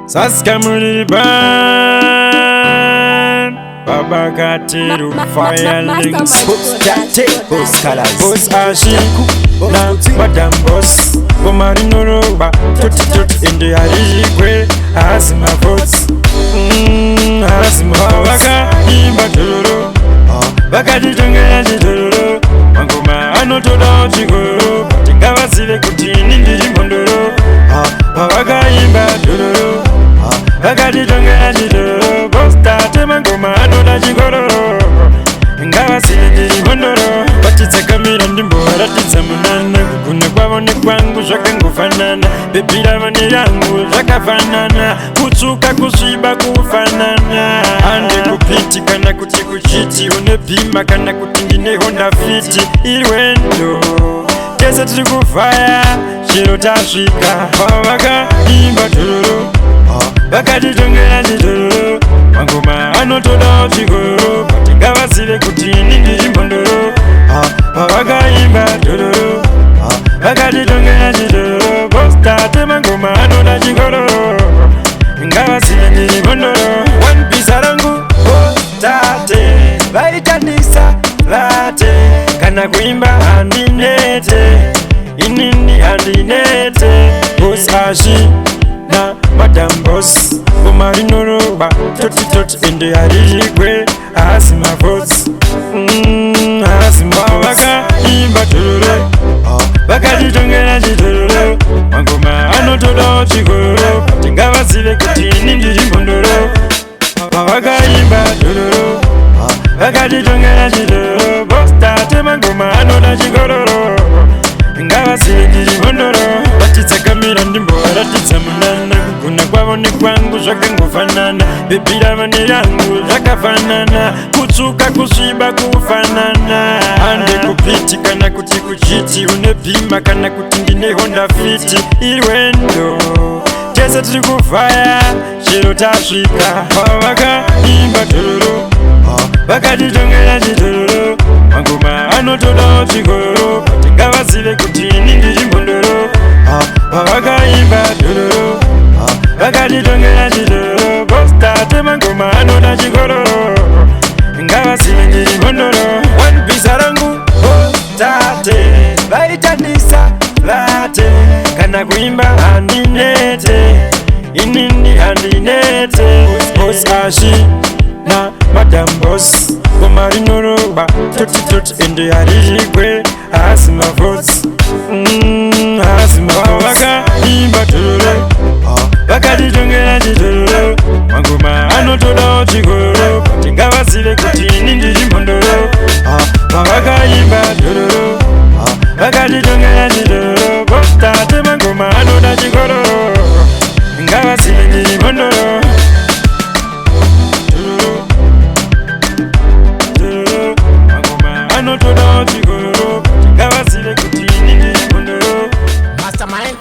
Saska Muliban Baba Kartel Fire Links Boss Colors Boss Ashi Na Madam Boss Bomarinoro Ba Tuti in the Arigwe Asima Votes Asima Waka Imba Dololo Baka Jitonga Jidolo Mangoma Anotoda Chigoro Tingawa Sile Kutini Ndimondoro Waka Imba Dololo Baka Jitonga Jidolo Bosta Temangoma Anotoda Chigoro Ngawa Sile Ndimondoro Batitsa Kamira Ndimbora Titsa Munana Kukuna Kwavone Kwangu Shaka Ngufanana Bebira Vani Yangu Shaka Fanana Kutsuka Kushiba Kufanana Ande Kupiti Kana Kuti Kuchiti Unepima Kana Kutingine Honda Fiti Ilwendo Kesa Tukufaya Shiro Tashika Wawaka Imba Dololo Baka Jitonga Jidolo Mangoma Anotoda Chigoro Tingawa Sile Kutini Ndimondoro Wawaka Imba Dololo Baka Jitonga Jidolo Bosta Temangoma Anotoda Chigoro Ngawa Sile Ndimondoro One Piece Arangu Tate Vaitanisa Late Kana Kuimba Andinete Inini Andinete Boss Ashi Na Madam Boss Bomarinoro Ba Tuti in the Arigwe Asima Votes Asima Waka Imba Dololo Baka Jitonga Jidolo Mangoma Anotoda Chigoro Tingawa Sile Kutini Ndimondoro Waka Imba Dololo Baka Jitonga Jidolo Bosta Temangoma Anotoda Chigoro Ngawa Sile Ndimondoro Batitsa Kamira Ndimbora Titsa Munana Kukuna Kwavone Kwangu Shaka Ngufanana Bebira Vani Yangu Shaka Fanana Kutsuka Kushiba Kufanana Ande Kupiti Kana Kuti Kuchiti Unepima Kana Kutingine Honda Fiti Ilwendo Kesa Tukufaya Shiro Tashika Wawaka Imba Dololo Baka Jitonga Jidolo Mangoma Anotoda Chigoro Tingawa Sile Kutini Ndimondoro Wawaka Imba Dololo Baka Jitonga Jidolo Bosta Temangoma Anotoda Chigoro Ngawa Sile Ndimondoro One Piece Arangu Tate Vaitanisa Late Kana Kuimba Andinete Inini Andinete Boss Ashi Na Madam Boss Bomarinoro Ba Tuti in the Arigwe Asima Votes Asima Waka Imba Dololo Baka Jitonga Jidolo Mangoma Anotoda Chigoro Tingawa Sile Kutini Ndimondoro Waka Imba Dololo Baka Jitonga Jidolo Bosta Temangoma Anotoda Chigoro Ngawa Sile Ndimondoro Anotoda Chigoro Tingawa Sile Kutini Ndimondoro Mastermind